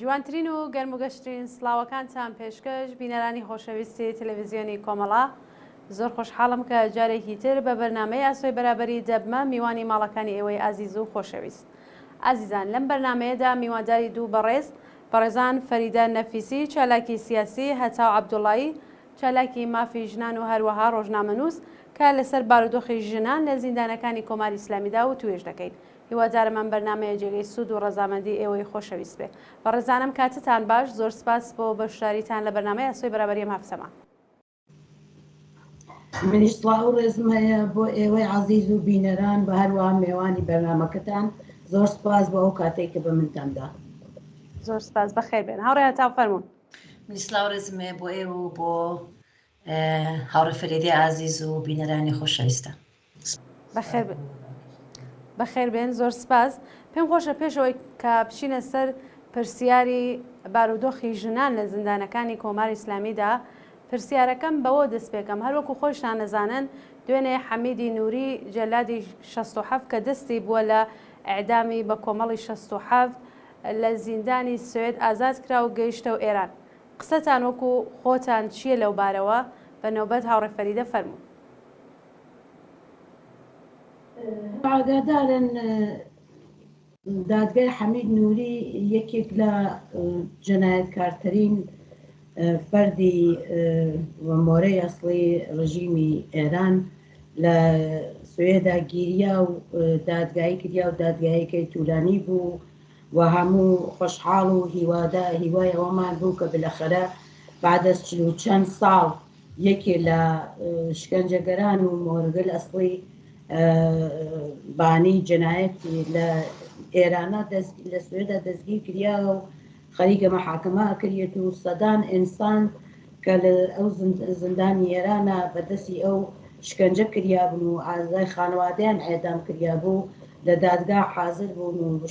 جوانترین و گەرموگەشترین سڵاوەکانتان پێشکەش بینەرانی خۆشەویستی تەلەڤیزیۆنی کۆمەڵا، زۆر خۆشحاڵم کە جارێکی تر بە بەرنامەی ئاسۆی بەرابەری دەبمە میوانی ماڵەکانی ئێوەی ئازیز و خۆشەویست. ئازیزان، لەم بەرنمەیەدا میوانداری دوو بەڕێزان فەریدە نەفیسی چالاکی سیاسی، هەتاو عەبدوڵایی چالاکی مافی ژنان و هەروەها ڕۆژنامەنووس کە لەسەر بارودۆخی ژنان لە زیندانەکانی کۆماری ئیسلامیدا و توێژ دەکەین. هیوادارم بەرنمەیە جێگەی سوود و ڕەزامەندی ئێوەی خۆشەویست بێ. بەڕێزانم کاتتان باش، زۆر سپاس بۆ بەشداریتان لە بەرنمەی ئاسۆی بەرابەری ئەم هەفتەمان. منیش سڵاو و ڕێزم هەیە بۆ ئێوەی عەزیز و بینەران بە هەروەها میوانی بەرنامەکەتان. زۆر سپاس بۆ ئەو کاتێک کە بە منتاندا. زۆر سپاس، بەخێر بێن. هاوڕێ هەتاو فەرموون. منیش سڵاو و ڕێزم هەیە بۆ ئێوە و بۆ هاوڕێ فەریدەی عەزیز و بینەرانی خۆشەویستە. بەخێر بێن، زۆر سپاس. پێم خۆشە پێشەوەی کە بچینە سەر پرسیاری بارودۆخی ژنان لە زیندانەکانی کۆماری ئیسلامیدا، پرسیارەکەم بەوە دەست پێکەم، هەروەکو خۆشتان نەزانن دوێنێ حەمیدی نووری جەلادی 67 کە دەستی بووە لە ئەعدامی بە کۆمەڵی 67 لە زیندانی سوێد ئازاد کرا و گەیشتە و ئێران. قسەتان وەکو خۆتان چییە لەو بارەوە؟ بە نۆبەت هاوڕێ فەریدە فەرموون. ئاگادارن دادگای حەمید نووری یەکێک لە جەنایەتکارترین فەردی مۆرەی ئەسڵی ڕژیمی ئێران لە سوێدا گیریا و دادگایی کردیا و دادگایەکەی توولانی بوو و هەموو خۆشحاڵ و هیوای ئەوەمان بوو کە بلەخەرە بعد از 40 چەند ساڵ یەکێ لە شکەنجەگەران و مۆرگەل ئەسڵی بانی جەنایەتی لە ئێرانە لە سوێدا دەستگیر کریا و خەریکە مەحاکەمە کردێت و سەدان ئینسان کە لە ئەو زندانی ئێرانە بەدەستی ئەو شکەنجە کریا بوون و ئازای خانەوادەیان ئێدام کریا بوو، لە دادگا حازر بوون و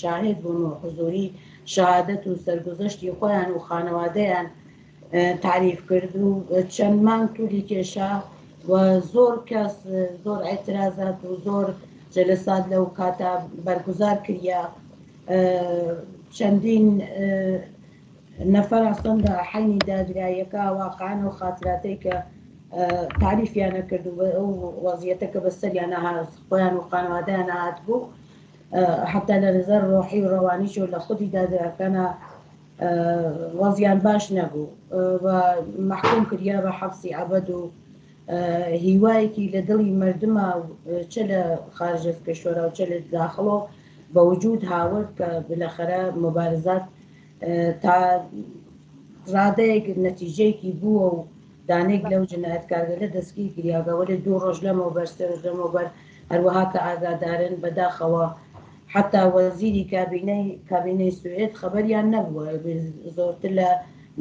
شاهد بوون و حزوری شەهادەت و سەرگوزەشتی خۆیان و خانەوادەیان تعریف کرد و چەند مانگ تووری کێشا و زۆر کەس زۆر ئەعترازات و زۆر جەلسات لەو کاتە بەرگوزار کریا. چەندین نەفەر ئەسەندا حەینی دادگایەکە واقعان و خاتراتەی کە تعریفیانە کرد و ئەو وەزیەتە کە بەسەریان هات خۆیان و خانەوادەیان هات بوو، حتا لە نظر ڕۆحی و ڕەوانیش و لە خودی دادگاکانە وەزیان باش نەبوو و محکوم کریا بە حەبسی ئەبەد و هیوایەکی لە دڵی مردمە چه لە خارجە کشوەرە و چه لە داخڵۆ بە وجود هاورد کە بلەخەرە مبارزات تا ڕادەیەک نەتیجەیەکی بووە و دانێک لەو جنایەتکارگەرە دەستگیر کریاگەوە لە 2 ڕۆژ لەمەوبەر 3 ڕۆژ لەمەوبەر، هەروەها کە ئاگادارن بەداخەوە حتا وەزیری کابینەی سوێد خەبەریان نەبووە، زۆرتر لە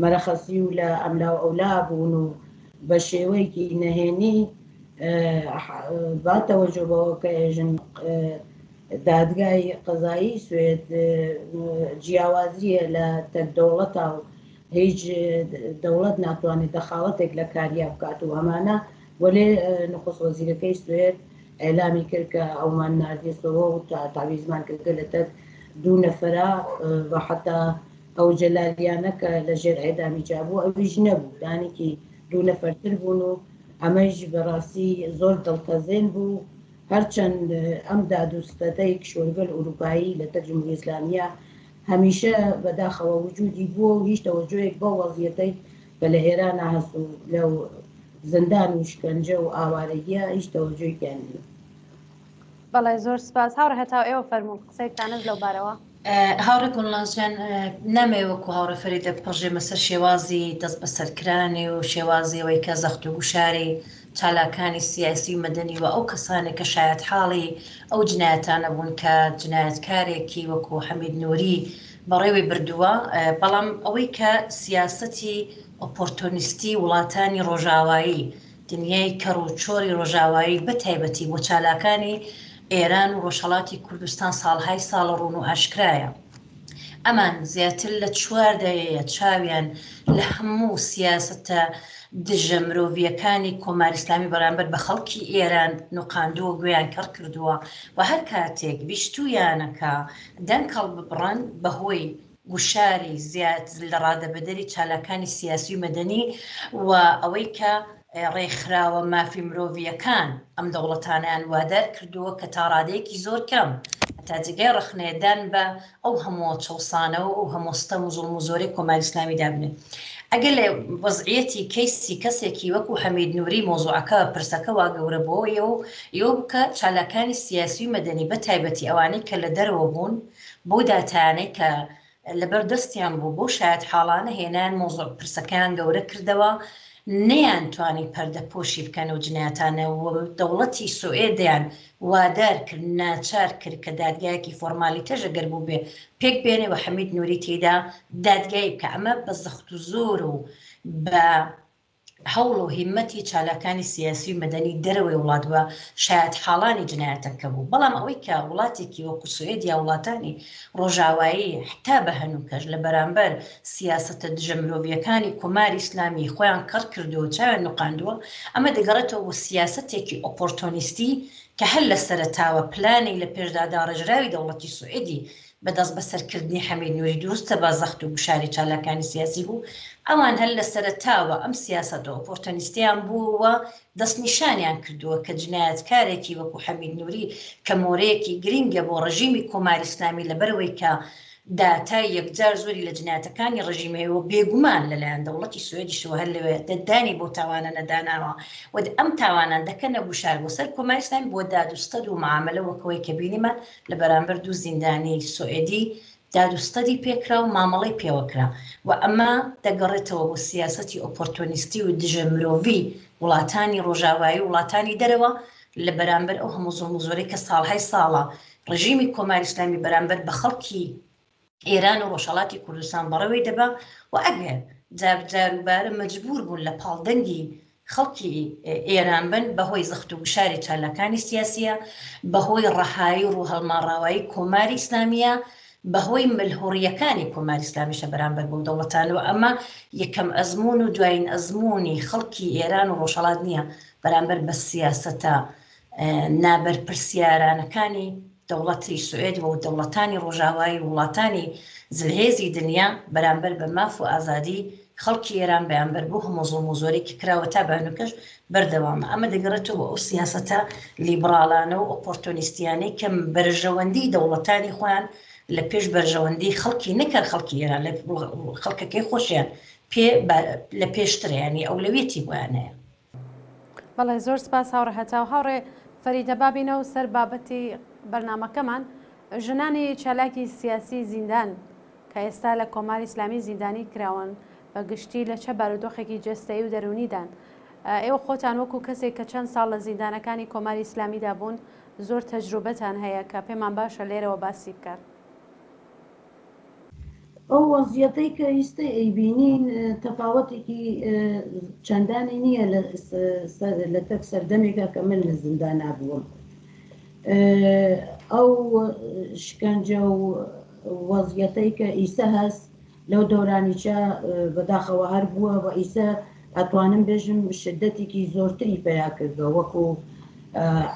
مەرەخەسی و لە ئەملا و ئەولا بوون و بە شێوەیەکی نەهێنی باتەوەجۆ بەوە کە ئێژن دادگای قەزایی سوێد جیاوازیە لە تەکدەوڵەتە و هیچ دەوڵەت ناتوانێت دەخاڵەتێک لە کاریا بکات و ئەمانە وەلێ نخست وەزیرەکەی سوێد ئەعلامی کرد کە ئەومان ناردێتەوە و تاویزمان کردە لە تەک 2 نەفەرە و حتا ئەو جەلالیانە کە لە ژێر ئەعدامی جابوو ئەویش نەبوو، دانێکی 2 نەفەرتر بوون و ئەمەش بەڕاستی زۆر دڵتەزێن بوو. هەرچەند ئەم دادوستەدەی کشوەرگەل ئوروپایی لە تەک جمهوری ئیسلامیە هەمیشە بەداخەوە وجودی بووە و هیچ تەوەجۆیەک بۆ وەزیەتەی کە لە ئێرانە هەست و لەو زندان و شکەنجە و ئاوارەییە هیچ تەوەجۆیەکیان نییە. بەڵێ، زۆر سپاس. هاوڕێ هەتاو ئێوە فەرموون، قسەیەکتانت لەو بارەوە. هاوڕێ گوڵنازیان نامێ وەکو هاوڕێ فەریدە بپەڕژێمە سەر شێوازی دەست بەسەرکرانی و شێوازی ئەوەی کە زەخت و گوشاری چالاکانی سیاسی و مەدەنی و ئەو کەسانێک کە شایەت حاڵی ئەو جنایەتانە بوون کە جنایەتکارێکی وەکو حەمید نووری بەڕێوەی بردووە، بەڵام ئەوەی کە سیاسەتی ئۆپۆرتۆنیستی وڵاتانی ڕۆژاوایی، دنیای کەڕ و چۆری ڕۆژاوایی بەتایبەتی بۆ چالاکانی ئێران و ڕۆژهەڵاتی کوردستان ساڵهای ساڵە ڕوون و ئاشکرایە. ئەمان زیاتر لە 4 دەیە چاویان لە هەموو سیاسەتە دژە مرۆڤیەکانی کۆماری ئیسلامی بەرامبەر بە خەڵکی ئێران نوقاندووە و گوێیان کەڕ کردووە و هەر کاتێک بیستویانەکە دەنگ هەڵببڕن بەهۆی گوشاری زیاد لە ڕادەبەدەری چالاکانی سیاسی و مەدەنی و ئەوەی کە ڕێکخراوە مافی مرۆڤیەکان ئەم دەوڵەتانیان وادار کردووە کە تا ڕادەیەکی زۆر کەم تا جێگای ڕخنێدان بە ئەو هەموو چەوسانەوە و هەموو ستەم و زوڵم و زۆرەی کۆماری ئیسلامی دابنێت. ئەگەر لە وەزعیەتی کەیسی کەسێکی وەکو حەمید نووری مۆزوعەکە پرسەکە وا گەورە بۆەوە ئێوە بکە چالاکانی سیاسی و مەدەنی بە تایبەتی ئەوانەی کە لە دەرەوە بوون بۆ داتانەی کە لەبەردەستیان بوو بۆ شاید حاڵانە هێنان مۆزوع پرسەکان گەورە کردەوە نەیانتوانی پەردەپۆشی بکەن و جنایەتانە و دەوڵەتی سوئێدیان وادار کرد ناچار کرد کە دادگایەکی فۆرمالیتەژ ئەگەر بوو بێ پێک بێنێ و حەمید نووری تێدا دادگای بکە. ئەمە بە زەخت و زۆر و بە هەوڵ و هیمەتی چالاکانی سیاسی و مەدەنی دەرەوەی وڵات بە شاید حاڵانی جنایەتەکە بوو. بەڵام ئەوەی کە وڵاتێکی وەکو سوئێدیا وڵاتانی ڕۆژاوایی حتا بە هەنووکەش لە بەرامبەر سیاسەتە دژە مرۆڤیەکانی کۆماری ئیسلامی خۆیان کەڕ کردووە چاویان نوقاندووە، ئەمە دەگەڕێتەوە سیاسەتێکی ئۆپۆرتۆنیستی کە هەر لە سەرەتاوە پلانی لە پێشدادا ڕێژراوی دەوڵەتی سوئێدی بەدەست بەسەرکردنی حەمید نووری دروستە بە زەخت و گوشاری چالاکانی سیاسی بوو. ئەوان هەر لە سەرەتاوە ئەم سیاسەتە ئۆپۆرتۆنیستیان بووەوە دەستنیشانیان کردووە کە جنایەتکارێکی وەکو حەمید نووری کە مۆرەیەکی گرینگە بۆ ڕژیمی کۆماری ئیسلامی لەبەرەوەی کە داتای یەکجار زۆری لە جنایەتەکانی ڕژیمەوە بێگومان لەلایەن دەوڵەتی سوئێدیشەوە هەر لەوێ دەدانی بۆ تاوانە نەداناوە و ئەم تاوانان دەکەنە گوشار بۆ سەر کۆماری ئیسلامی بۆ دادوستەد و معاملە وەکەوەی کە بینیمە لە بەرامبەر دوو زیندانی سوئێدی دادوستەدی پێکرا و مامەڵەی پێوەکرا و ئەمە دەگەڕێتەوە بۆ سیاسەتی ئۆپۆرتۆنیستی و دژە مرۆڤی وڵاتانی ڕۆژاوایی وڵاتانی دەرەوە لە بەرامبەر ئەو هەموو زوڵم و زۆرەی کە ساڵهای ساڵە ڕژیمی کۆماری ئیسلامی بەرامبەر بە خەڵکی ئێران و ڕۆژهەڵاتی کوردستان بەڕەوەی دەبا و ئەگەر جاروبارە مەجبور بوون لە پاڵدەنگی خەڵکی ئێران بن بەهۆی زەخت و گوشاری چالاکانی سیاسیە، بەهۆی ڕەهایی و ڕووهەڵماڕاوایی کۆماری ئیسلامیە، بەهۆی ملهوڕیەکانی کۆماری ئیسلامیشە بەرامبەر بۆ دەوڵەتانەوە. ئەمە یەکەم ئەزمون و دوایین ئەزمونی خەڵکی ئێران و ڕۆژهەڵات نییە بەرامبەر بە سیاسەتە نابەرپرسیارانەکانی دەوڵەتی سوئێد و دەوڵەتانی ڕۆژاوایی وڵاتانی زلهێزی دنیا بەرامبەر بە ماف و ئازادی خەڵکی ئێران بەیانبەر بۆ هەموو زوڵم و زۆرێکی کراوە تا بەهەنووکەش بەردەوامە. ئەمە دەگەڕێتەوە ئەو سیاسەتە لیبراڵانە و ئۆپۆرتۆنیستیانەی کەم بەرژەوەندی دەوڵەتانی خۆیان لە پێش بەرژەوەندی خەڵکی نەکرد خەڵکی ئێران لە خەڵکەکەی خۆشیان لە پێشتریانی ئەولەویەتی بۆیان هەیە. بەڵێ زۆر سپاس هاوڕێ هەتا و هاوڕێ فەریدە بابینەوە سەر بابەتی بەرنامەکەمان ژنانی چالاکی سیاسی زیندان کە ئێستا لە کۆماری ئیسلامی زیندانی کراون بە گشتی لە چه بارودۆخێکی جەستەیی و دەرونیدان. ئێوە خۆتان وەکو کەسێک کە چەند ساڵ لە زیندانەکانی کۆماری ئیسلامیدا بوون زۆر تەجروبەتان هەیە کە پێمان باشە لێرەوە باسی بکات. ئەو وەزیەتەی کە ئیستا ئەیبینین تەفاوەتێکی چەندانی نییە لە تەک سەردەمێکە کە من لە زیندانا بووم. ئەو شکنجە و وەزیەتەی کە ئیسە هەست لەو دەورانیچە بەداخەوە هەر بووە و ئیسە ئەتوانم بێژم شدەتێکی زۆرتری پیا کردەوە وەکو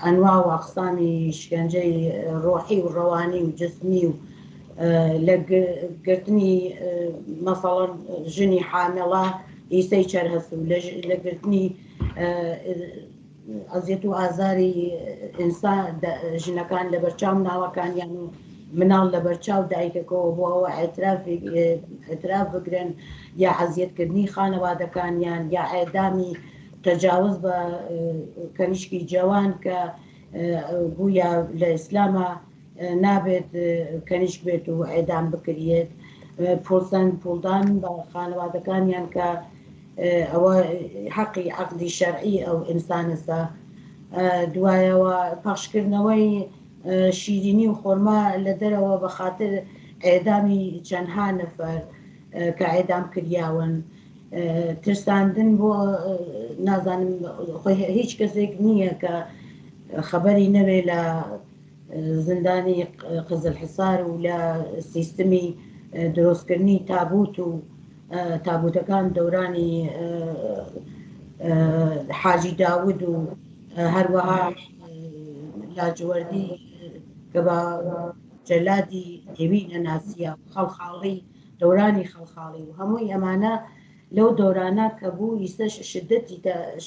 ئەنوا و ئەقسامی شکنجەی ڕۆحی و ڕەوانی و جسمی و لە گرتنی مەسەڵەن ژنی حامڵە ئیسەی چەر هەست و لە گرتنی ئەزیەت و ئازاری ئینسان ژنەکان لە بەرچاو مناڵەکانیان و مناڵ لە بەرچاو دایکەکەەوە بۆ ئەوە ئەتراف بگرن یا عەزیەتکردنی خانەوادەکانیان یا ئێدامی تەجاوز بە کەنیشکی جوان کە بووە لە ئیسلامە نابێت کەنیشک بێت و ئێدام بکرێت، پوڵدان بە خانەوادەکانیان کە ئەوە حەقی عەقدی شەرعی ئەو ئینسانەسە، دوایەوە پەخشکردنەوەی شیرینی و خۆرما لە دەرەوە بە خاتر ئێدامی چەندها نەفەر کە ئێدام کریاون، ترساندن بۆ نازانم هیچ کەسێک نییە کە خەبەری نەوێ لە زندانی قزل حصار و لە سیستمی دروستکردنی تابوت و تابوتەکان دەورانی حاجی داود و هەروەها لاجوەردی کە بە جەلادی هێوی نەناسیە خەڵخاڵی دەورانی خەڵخاڵی و هەمووی ئەمانە لەو دەورانە کە بوو ئیسەش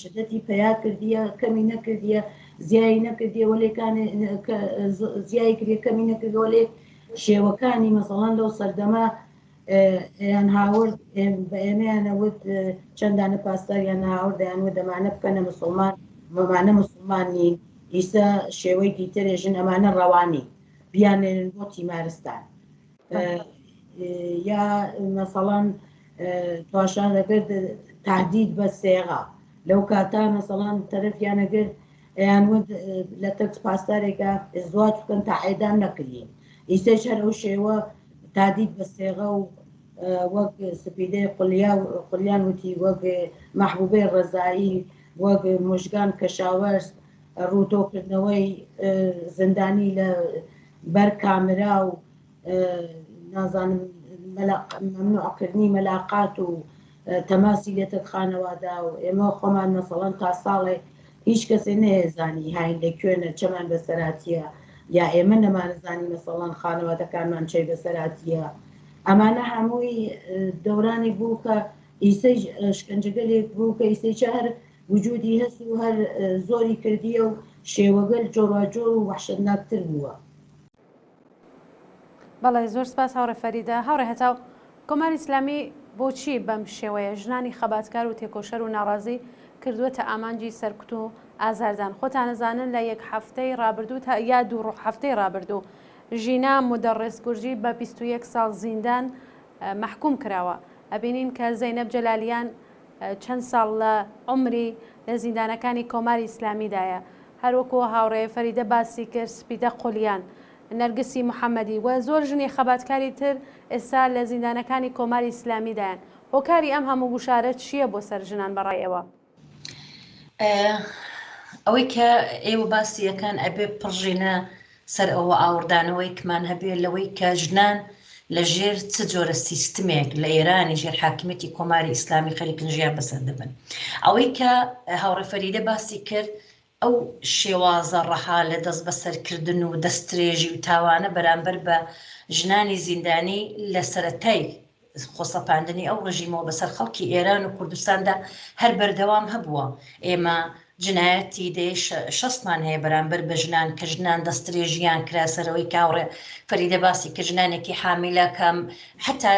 شدەتی پیا کردیە کەمی نەکردیە زیایی نەکردیە وەلێکان زیایی کردە کەمی نەکردە وەلێ شێوەکانی مەسەڵەن لەو سەردەما یان هاورد بە ئێمەیانەوت چەندانە پاسداریان هاورد دەیانوت دەمانە بکەنە مسلمان مەمانە مسلمان نین ئیسا شێوەی دیترێژن ئەمانە ڕەوانی بیانێنن بۆ تیمارستان یا مەسەڵەن تواشان دەکرد تهدید بە سێغا لەو کاتا مەسەڵەن تەرەفیانەگرت ئەیانوت لە تەکس پاسدارێکە ئزدواج بکەن تا عێدام نەکردین ئیسەش هەر ئەو شێوە تادید بە سێغە و وەک سپیدەی قولیان وتی وەک مەحبوبەی ڕەزایی وەک مژگان کەشاوەرز ڕووتۆکردنەوەی زندانی لە بەر کامرا و نازانم مەمنوعکردنی مەلاقات و تەماسی لێتە خانەوادا و ئێمە خۆمان مەسەڵەن تا ساڵێ هیچ کەسێ نەهێزانی هاین لەکوێنە چەمان بەسەراتیە یا ئێمە نەمانزانی مەسەڵەن خانەوادەکانمان چی بەسەراتیە ئەمانە هەمووی دەورانی بوو کە ئیسەی شکنجەگەلێک بوو کە ئیسەی هەر وجودی هەست و هەر زۆری کردیە و شێوەگەل جۆڕاجۆر و وحشەتناکتر بووە. بەڵێ زۆر سپاس هاوڕێ فەریدە. هاوڕێ هەتاو کۆماری ئیسلامی بۆچی بەم شێوەیە ژنانی خەباتکار و تێکۆشەر و ناڕازی کردووەتە ئامانجی سەرکوت و ئازاردان؟ خۆتان نەزانن لە یەک هەفتەی ڕابردوو تا یا دوو هەفتەی ڕابردوو ژینا مدەڕێس گورجی بە 21 ساڵ زیندان محکوم کراوە. ئەبینین کە زەینەب جەلالیان چەند ساڵ لە عمری لە زیندانەکانی کۆماری ئیسلامیدایە. هەروەکو هاوڕێ فەریدە باسی کرد سپیدە قولیان، نەرگسی محەممەدی و زۆر ژنی خەباتکاری تر ئێستا لە زیندانەکانی کۆماری ئیسلامیدایان. هۆکاری ئەم هەموو گوشارە چییە بۆ سەر ژنان بەڕایەوە؟ ئەوەی کە ئێوە باسیەکان ئەبێ پڕژینە سەر ئەوە ئاوردانەوەی کمان هەبێ لەوەی کە ژنان لە ژێر چ جۆرە سیستمێک لە ئێرانی ژێر حاکمیەتی کۆماری ئیسلامی خەریکن ژیان بەسەر دەبن. ئەوەی کە هاوڕێ فەریدە باسی کرد ئەو شێوازە ڕەها لە دەست بەسەرکردن و دەستدرێژی و تاوانە بەرامبەر بە ژنانی زیندانی لە سەرەتای خۆسەپاندنی ئەو ڕژیمەوە بەسەر خەڵکی ئێران و کوردستاندا هەر بەردەوام هەبووە. ئێمە جنایەتی دێ شەستمان هەیە بەرامبەر بە ژنان کە ژنان دەستدرێژیان کرا سەرەوەی کاوڕێ فەریدە باسی کە ژنانێکی حامیلە کەم حتا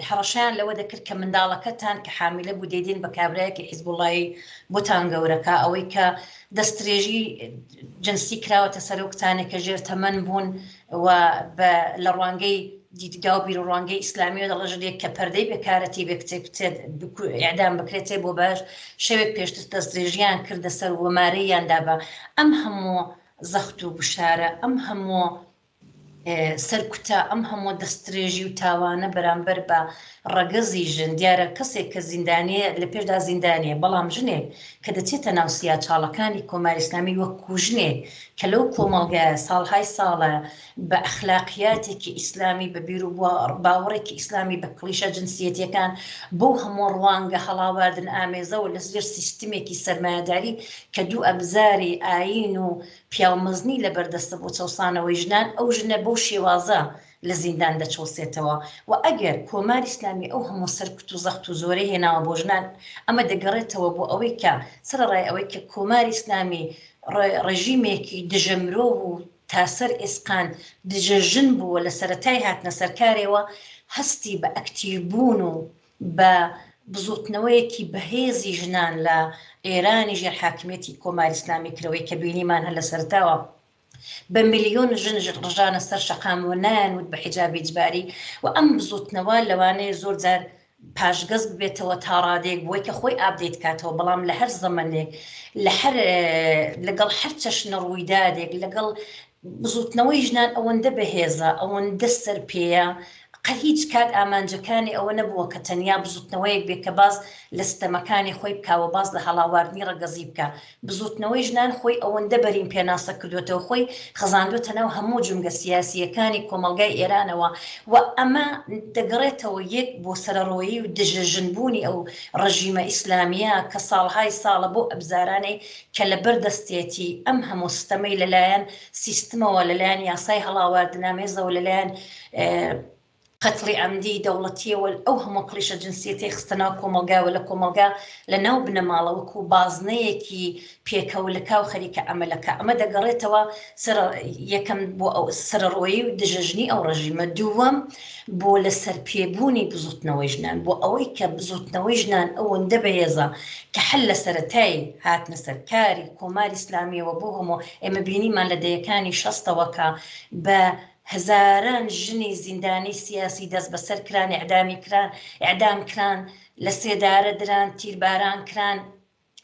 هەڕەشیان لەوە دەکرد کە منداڵەکەتان کە حامیلە بوو دەیدین بە کابرایەکی حیزبوڵایی بۆتان گەورەکە ئەوەی کە دەستدرێژی جنسی کراوەتە سەر و کتانێک کە ژێر تەمەن بوون و لە ڕوانگەی دیدگا و بیرڕوانگەی ئیسلامی و دەڵەژێک کە پەردەی بێکارەتی بێ کتێک ئیعدام بکرێتێ بۆ باش شەوێک پێشتر دەستدرێژیان کردە سەر وەمارەیاندا بە ئەم هەموو زەخت و بشارە ئەم هەموو سەرکوتە ئەم هەموو دەستدرێژی و تاوانە بەرامبەر بە ڕەگەزی ژن دیارە کەسێک کە زیندانیە لە پێشدا زیندانیە بەڵام ژنێک کە دەچێتە ناو سیاچاڵەکانی کۆماری ئیسلامی وەکو ژنێک کە لەو کۆمەڵگایە ساڵهای ساڵە بە ئەخلاقیاتێکی ئیسلامی بە بیر و باوەڕێکی ئیسلامی بە کلیشە جنسیەتیەکان بۆ هەموو ڕوانگە هەڵاواردن ئامێزەوە لە زێر سیستمێکی سەرمایەداری کە دوو ئەبزاری ئاین و پیاومەزنی لە بەردەستە بۆ چەوسانەوەی ژنان ئەو ژنە بەو شێوازە لە زیندان دەچۆسێتەوە و ئەگەر کۆماری ئیسلامی ئەو هەموو سەرکوت و زەخت و زۆرەی هێناوە بۆ ژنان ئەمە دەگەڕێتەوە بۆ ئەوەی کە سەرڕای ئەوەی کە کۆماری ئیسلامی ڕژیمێکی دژەمرۆ و تاسەر ئێسقان دژەژن بووە لە سەرەتای هاتنە سەرکارێەوە هەستی بە ئەکتیڤبوون و بە بزوتنەوەیەکی بەهێزی ژنان لە ئێرانی ژێر حاکمیەتی کۆماری ئیسلامی کرەوەی کە بینیمان هەر لە سەرتاوە بە ملیۆن ژن ڕژانە سەر شەقام و نایانوت بە حیجابی جباری و ئەم بزوتنەوە لەوانەیە زۆر جار پاشگەز ببێتەوە تا ڕادێک بۆی کە خۆی ئابدێت کاتەوە بەڵام لە هەر زەمانێک لەگەڵ هەر چەشنە ڕوویدادێک لەگەڵ بزوتنەوەی ژنان ئەوەندە بەهێزە ئەوەندە سەرپێیە قەت هیچ کات ئامانجەکانی ئەوە نەبووە کە تەنیا بزوتنەوەیەک بێت کە باز لە ستەمەکانی خۆی بکاوە باز لە هەڵاواردنی ڕەگەزی بکە. بزوتنەوەی ژنان خۆی ئەوەندە بەرین پێناسە کردوێتەوە خۆی خەزاندوێتە ناو هەموو جونگە سیاسیەکانی کۆمەڵگای ئێرانەوە و ئەمە دەگەڕێتەوە یەک بۆ سەرڕۆیی و دژەژنبوونی ئەو ڕژیمە ئیسلامیە کە ساڵهای ساڵە بۆ ئەبزارانەی کە لە بەردەستێتی ئەم هەموو ستەمەی لەلایەن سیستمەوە لەلایەن یاسای هەڵاواردنامێزەوە لەلایەن قتڵی ئەمدی دەوڵەتیەوە ئەو هەموو کلیشە جنسیەتی خستەناو کۆمەلگاوە لە کۆمەلگا لە ناو بنەماڵەوەکو بازنەیەکی پێکەولەکە و خەریکە ئەمەلەکە ئەمە دەگەڕێتەوە یەکەم بۆ ئەو سەرڕۆیی و دژەژنی ئەو ڕژیمە دووەم بۆ لەسەر پێبوونی بزوتنەوەی ژنان بۆ ئەوەی کە بزوتنەوەی ژنان ئەوەندە بەهێزە کە حل لە سەرەتایی هاتنە سەر کاری کۆماری ئیسلامیەوە بۆ هەموو ئێمە بینیمان لە دەیەکانی شەستەوەکە بە هزاران ژنی زیندانی سیاسی دەست بەسەر کران ئەعدام کران لە سێدارە دران تیرباران کران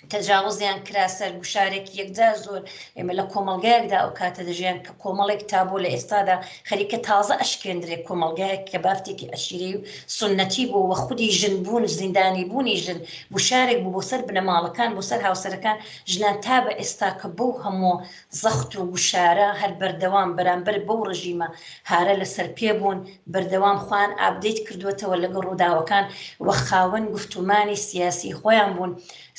تەجاوزیان کرا سەر گوشارێکی یەکجار زۆر ئێمە لە کۆمەلگایەکدا ئەو کاتە دەژیان کە کۆمەڵێک تابوو لە ئێستادا خەریکە تازە ئەشکێندرێت کۆمەلگایەک کە بافتێکی ئەشیری و سنەتی بوو وە خودی ژن بوون زیندانی بوونی ژن گوشارێک بوو بۆ سەر بنەماڵەکان بۆ سەر هاوسەرەکان ژنان تا بە ئێستا کە بەو هەموو زەخت و گوشارە هەر بەردەوام بەرامبەر بەو ڕژیمە هارە لەسەر پێ بوون بەردەوام خوان ئابدەیت کردوێتەوە لەگەڵ ڕووداوەکان وە خاوەن گفتومانی سیاسی خۆیان بوون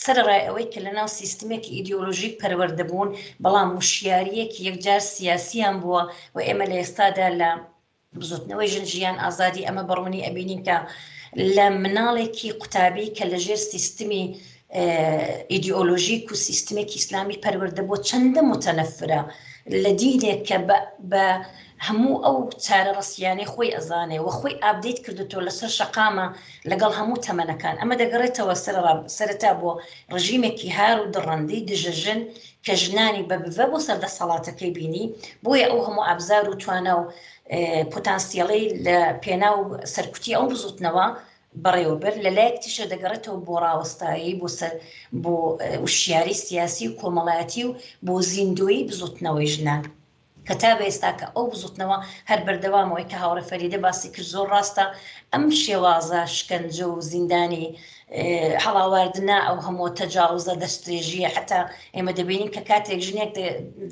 سەرڕای ئەوەی کە لەناو سیستمێکی ئیدئۆلۆژیک پەروەردە بوون بەڵام وشیاریەکی یەکجار سیاسیان بووە و ئێمە لە ئێستادا لە بزوتنەوەی ژن ژیان ئازادی ئەمە بەڕوونی ئەبینین کە لە مناڵێکی قوتابی کە لەژێر سیستمی ئیدئۆلۆژیک و سیستمێکی ئیسلامی پەروەردە بۆ چەندە متەنەفرە لە دینێک کە بە هەموو ئەو چارە ڕستیانەی خۆی ئەزانێ و خۆی ئابدەیت کردوتەوە لەسەر شەقامە لەگەڵ هەموو تەمەنەکان ئەمە دەگەڕێتەوە سەرەتا بۆ ڕژیمێکی هار و دڕەندەی دژەژن کە ژنانی بە بڤە بۆ سەردەسەڵاتەکەی بینی بۆیە ئەو هەموو ئابزار و توانە و پۆتانسیەڵەی لە پێناو سەرکوتی ئەو بزوتنەوە بەڕێوەبەر لەلایەک تیشە دەگەڕێتەوە بۆ ڕاوەستایی بۆ وشیاری سیاسی و کۆمەڵایەتی و بۆ زیندوی بزوتنەوەی ژنان کە تا بە ئێستا کە ئەو بزوتنەوە هەر بەردەوامەوەی کە هاوڕێ فەریدە باسی کرد زۆر ڕاستە ئەم شێوازە شکنجە و زیندانی هەڵاواردنا ئەو هەموو تەجاوزە دەستێژیە حتا ئێمە دەبینین کە کاتێک ژنێک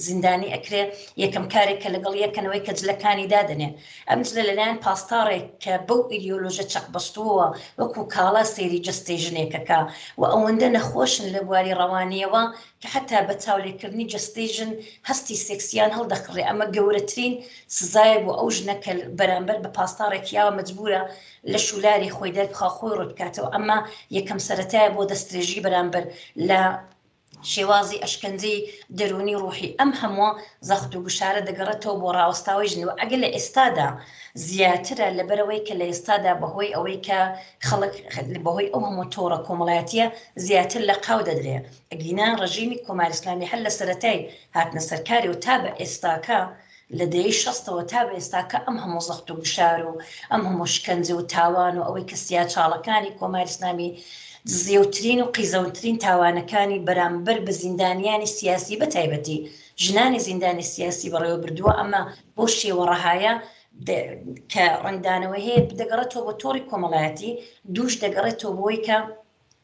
زیندانی ئەکرێ یەکەم کارێک کە لەگەڵ یەکەنەوەی کە جلەکانی دادنێ ئەم جلە لەلایەن پاسدارێک کە بەو ئیدئۆلۆژە چەقبەستووە وەکو کاڵا سەیری جەستەی ژنێکەکە و ئەوەندە نەخۆشن لە بواری ڕەوانیەوە کە حتا بە چاولێکردنی جەستەی ژن هەستی سێکسیان هەڵدەخڕێ ئەمە گەورەترین سزایە بۆ ئەو ژنە کە بەرامبەر بە پاسدارێکیاوە مەجبورە لە شولاری خۆی دەربخوا خۆی ڕوتکاتەوە ئەمە یەکەم سەرەتایە بۆ دەستێژی بەرامبەر لە شێوازی ئەشکەنجەی دەرونی ڕوحی ئەم هەموو زەخت و گوشارە دەگەڕێتەوە بۆ ڕاوەستاوی ژنەوە ئەگەر لە ئێستادا زیاترە لەبەرەوەی کە لە ئێستادا بەهۆی ئەوەی کە خەڵک بەهۆی ئەو هەموو تۆڕە کۆمەڵایەتیە زیاتر لە قاو دەدرێ ئەگینا ڕژیمی کۆماری ئیسلامی هەر لە سەرەتای هاتنە سەرکاری و تا بە ئێستاکە لە دەیەی شەستەوە تا بە ئێستاکە ئەم هەموو زەخت و گوشار و ئەم هەموو شکنجە و تاوان و ئەوەی کە سیا چاڵەکانی کۆماری ئیسلامی زێوترین و قیزەوترین تاوانەکانی بەرامبەر بە زیندانیانی سیاسی بە تایبەتی ژنانی زیندانی سیاسی بەڕێوە بردووە ئەمە بۆ شێوە ڕەهایە کە ڕنگدانەوەی هەیە دەگەڕێتەوە بۆ تۆڕی کۆمەڵایەتی دووش دەگەڕێتەوە بۆی کە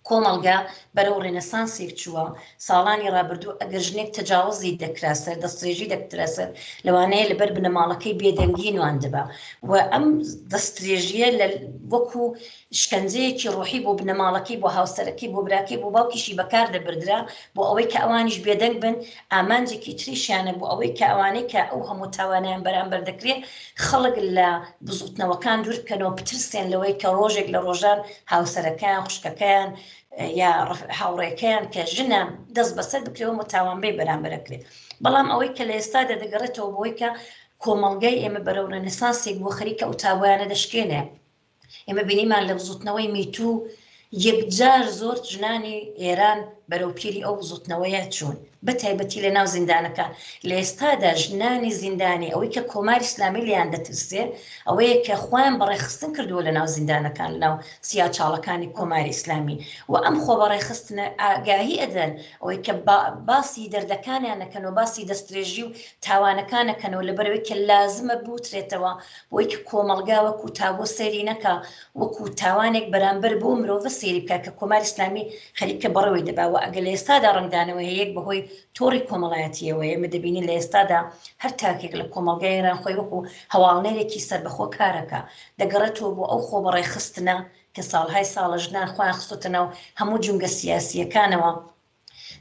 کۆمەلگا بەرەو ڕێنەسانسێک چووە ساڵانی ڕابردوو ئەگەر ژنێک تەجاوزی دەکرا سەر دەستێژی دەکرا سەر لەوانەیە لەبەر بنەماڵەکەی بێدەنگی نوان دەبا و ئەم دەستێژیە وەکو شکنجەیەکی ڕوحی بۆ بنەماڵەکەی بۆ هاوسەرەکەی بۆ براکەی بۆ باوکیشی بەکار دەبردرا بۆ ئەوەی کە ئەوانیش بێدەنگ بن ئامانجێکی تریشیانە بۆ ئەوەی کە ئەوانەی کە ئەو هەموو تاوانیان بەرامبەر دەکرێت خەڵک لە بزوتنەوەکان دوور بکەنەوە بترسێن لەوەی کە ڕۆژێک لە ڕۆژان هاوسەرەکەیان خوشکەکەیان یا هاوڕێکەیان کە ژنە دەست بەسەر بکرێەوە متاوانبەی بەرامبەرەکرێت بەڵام ئەوەی کە لە ئێستادا دەگەڕێتەوە بۆی کە کۆمەڵگەی ئێمە بەرەو ڕێنەسانسێک بۆ خەریکە ئەو تاوانە دەشکێنێ ئێمە بینیمان لە بزوتنەوەی میتوو یەکجار زۆر ژنانی ئێران بەرەو پیری ئەو بزوتنەوەیە چوون بە تایبەتی لە ناو زیندانەکان لە ئێستادا ژنانی زیندانی ئەوەی کە کۆماری ئیسلامی لیان دەترسێ ئەوەیە کە خۆیان بەڕێخستن کردووە لە ناو زیندانەکان لە ناو سیا چاڵەکانی کۆماری ئیسلامی و ئەم خۆ بەڕێخستنە ئاگاهی ئەدەن ئەوەی کە باسی دەردەکانیان نەکەن و باسی دەستێژی و تاوانەکان نەکەنەوە لەبەرەوەی کە لازمە بوترێتەوە بۆی کە کۆمەلگا وەکو تابۆ سەیری نەکا وەکو تاوانێک بەرامبەر بۆ مرۆڤ سەیری بکە کە کۆماری ئیسلامی خەریکە بەڕەوەی دەبا و ئەگەر لە ئێستادا ڕنگدانەوە هەیەک بەهۆی تۆڕی کۆمەڵایەتیەوە ئێمە دەبینین لە ئێستادا هەر تاکێک لە کۆمەلگای ئێران خۆی وەکو هەواڵنێرێکی سەربەخۆ کارەکە دەگەڕێتەوە بۆ ئەو خۆ بەڕێخستنە کە ساڵهای ساڵە ژنان خۆیان خستوتەنەوە هەموو جونگە سیاسیەکانەوە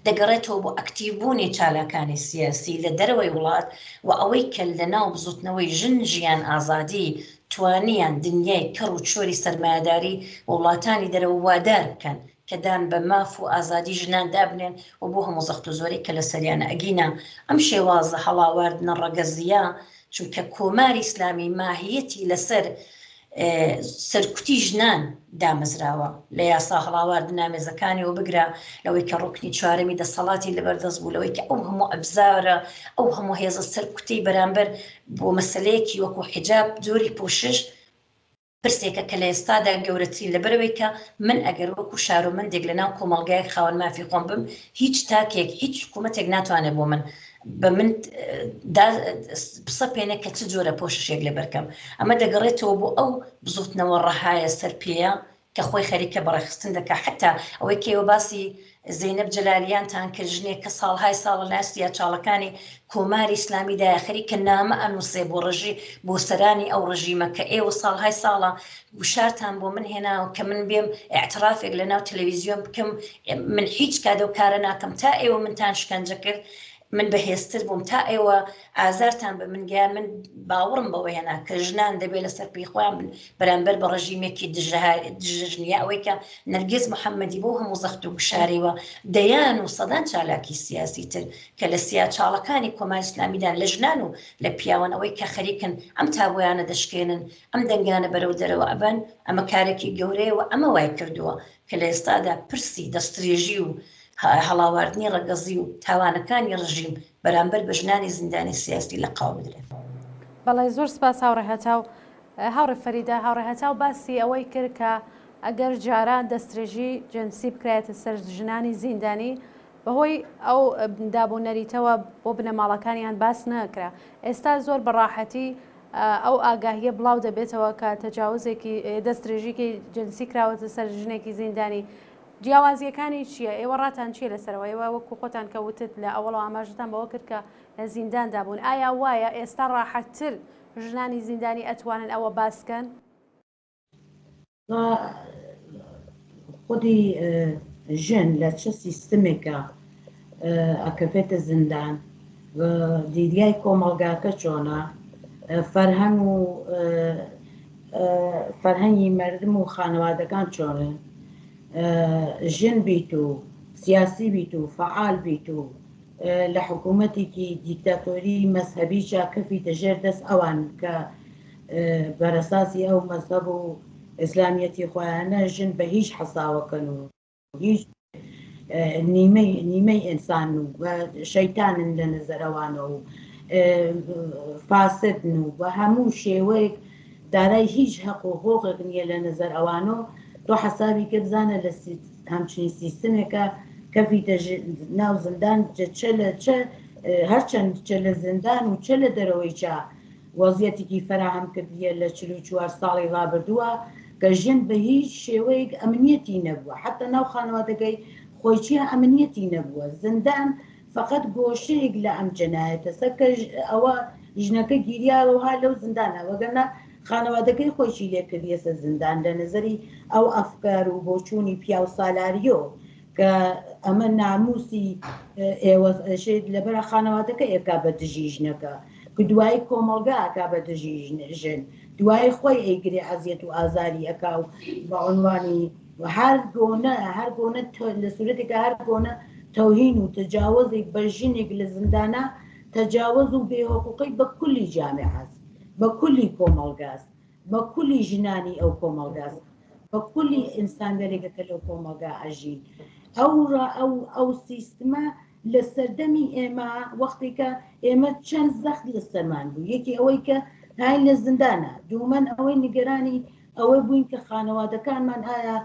دەگەڕێتەوە بۆ ئەکتیڤبوونی چالاکانی سیاسی لە دەرەوەی وڵات و ئەوەی کە لە ناو بزوتنەوەی ژن ژیان ئازادی توانیان دنیای کەڕ و چۆری سەرمایه‌داری وڵاتانی دەرەوە وادار بکەن کە دان بە ماف و ئازادی ژنان دابنێن و بۆ هەموو زەخت و زۆری کە لە سەریانە ئەگینە ئەم شێوازە هەڵاواردنە ڕەگەزیە چونکە کۆماری ئیسلامی ماهیەتی لەسەر سەرکوتی ژنان دامەزراوە لە یاسا هەڵاواردنە مێزەکانی و بگرە لەوەی کە ڕوکنی چوارەمی دەسەڵاتی لەبەردەست بوو لەوەی کە ئەو هەموو ئەبزارە ئەو هەموو هێزە سەرکوتەی بەرامبەر بۆ مەسلەیەکی وەکو حیجاب جۆری پوشش پرسێکە کە لە ئێستادا گەورەترین لەبەرەوەی کە من ئەگەر وەکو شارۆمەندێک لە ناو کۆمەڵگای خاوەن مافی خۆم بم هیچ تاکێک هیچ حکوومەتێک ناتوانێت بۆ من بە من بسەپێنە کە چ جۆرە پۆششێک لەبەرکەم ئەمە دەگەڕێتەوە بۆ ئەو بزوتنەوە ڕەهایە سەرپێیە کە خۆی خەریکە بەڕێخستن دەکات حتا ئەوەی کێوە باسی زینب جلالیانتان کرد ژنێک کە ساڵهای ساڵە ناستیا چاڵەکانی کۆماری ئیسلامیدایە خەریکە نامە ئەنووسێ بۆ ڕژی بۆ سەرانی ئەو ڕژیمە کە ئێوە ساڵهای ساڵە وشارتان بۆ من هێناوە کە من بێم ئاعترافێک لە ناو تەلەڤیزیۆن بکەم من هیچ کادە و کارە ناکەم تا ئێوە منتان شکنجە کرد من بەهێزتر بووم تا ئێوە ئازارتان بە من گیان من باوەڕم بەوە هێنا کە ژنان دەبێت لەسەر پێی خۆیان بەرامبەر بە ڕژیمێکی دژنیە ئەوەی کە نەرگیز محەممەدی بۆ هەموو زەخت و گشاریوە دەیان و سەدان چالاکی سیاسی تر کە لە سیا چاڵەکانی کۆماری ئیسلامیدان لە ژنان و لە پیاوان ئەوەی کە خەریکن ئەم تابویانە دەشکێنن ئەم دەنگانە بەرەو دەرەوە ئەبەن ئەمە کارێکی گەورەیەوە ئەمە وای کردووە کە لە ئێستادا پرسی دەستێژی و هەڵاواردنی ڕەگەزی و تاوانەکانی ڕژیم بەرامبەر بە ژنانی زیندانی سیاسی لە قاو بدرێت. بەڵێ زۆر سپاس هاوڕێهەتاو هاوڕێ فەریدە هاوڕێهەتاو باسی ئەوەی کرد کە ئەگەر جاران دەستێژی جنسی بکرێتە سەر ژنانی زیندانی بەهۆی ئەو دابوونەریتەوە بۆ بنەماڵەکانیان باس نەکرا ئێستا زۆر بەڕاحەتی ئەو ئاگاهیە بڵاو دەبێتەوە کە تەجاوزێکی دەستێژیکی جنسی کراوەتە سەر ژنێکی زیندانی جیاوازیەکانی چییە؟ ئێوە ڕاتان چیە لەسەرەوە؟ ئێوە وەکو خۆتان کە وتت لە ئەوڵ ئاماژتان بەوە کرد کە لە زینداندا بوون ئایا وایە ئێستا ڕاحەتتر ژنانی زیندانی ئەتوانن ئەوە باسکەن؟ خودی ژن لە چه سیستمێکە ئەکەفێتە زیندان دیریای کۆمەڵگاکە چۆنە فەرهەنگ و فەرهەنگی مردم و خانەوادەکان چۆنن ژن بیت و سیاسی بیت و فعال بیت و لە حکوومەتێکی دیکتاتۆری مەذهبی کەفی دەژێر دەست ئەوان کە بەرەساسی ئەو مەذهب و ئیسلامیەتی خۆیانە ژن بە هیچ حەساوەکەن و هیچ نیمەی ئینسان و شەیتانن لە نەزەرەوانە و فاسدن و بە هەموو شێوەیەک دارای هیچ حەق و حقوقێک نییە لە نەزەر ئەوانە تۆ حەسابی کە بزانە لە همچنین سیستمێکە کەفیتە ناو زندان هەرچەند چە لە زندان و چە لە دەرەوەی چا وەزیەتێکی فراهم کردیە لە 44 ساڵی ڕابردووە کە ژن بە هیچ شێوەیەک ئەمنیەتی نەبووە حتا ناو خانەوادەکەی خۆی چیە ئەمنیەتی نەبووە زندان فقط گۆشەیەک لە ئەم جەنایەتە سەکە ئەوە ژنەکە گیریاوەها لەو زندانە وەگەرنا خانەوادەکەی خۆشی لێکردیەسە زندان لە نظری ئەو ئەفکار و بۆچوونی پیا و سالاریۆ کە ئەمە ناموسی ئێوەشێت لەبەر خانەوادەکە ئێکا بە دژی ژنەکە کە دوایی کۆمەڵگا ئەکا بە دژی ژن دوای خۆی ئەیگرێ عەزیەت و ئازاری ئەکا و بە عنوانی هەر گۆنە لە سوورەتێکە هەر گۆنە تەوهین و تەجاوزێک بە ژنێک لە زندانە تەجاوز و بێحقوقی بە کولی جامعەت بە کولی کۆمەڵگاست بە کولی ژنانی ئەو کۆمەڵگاست بە کولی ئینسانگەرێکەکە لەو کۆمەڵگا ئەژین ئەو سیستمە لە سەردەمی ئێمە وەختێکە ئێمە چەند زەخت لە سەرمان بوو یەکی ئەوەی کە های لە زندانە دوومەن ئەوەی نیگەرانی ئەوەی بووین کە خانەوادەکانمان ئایا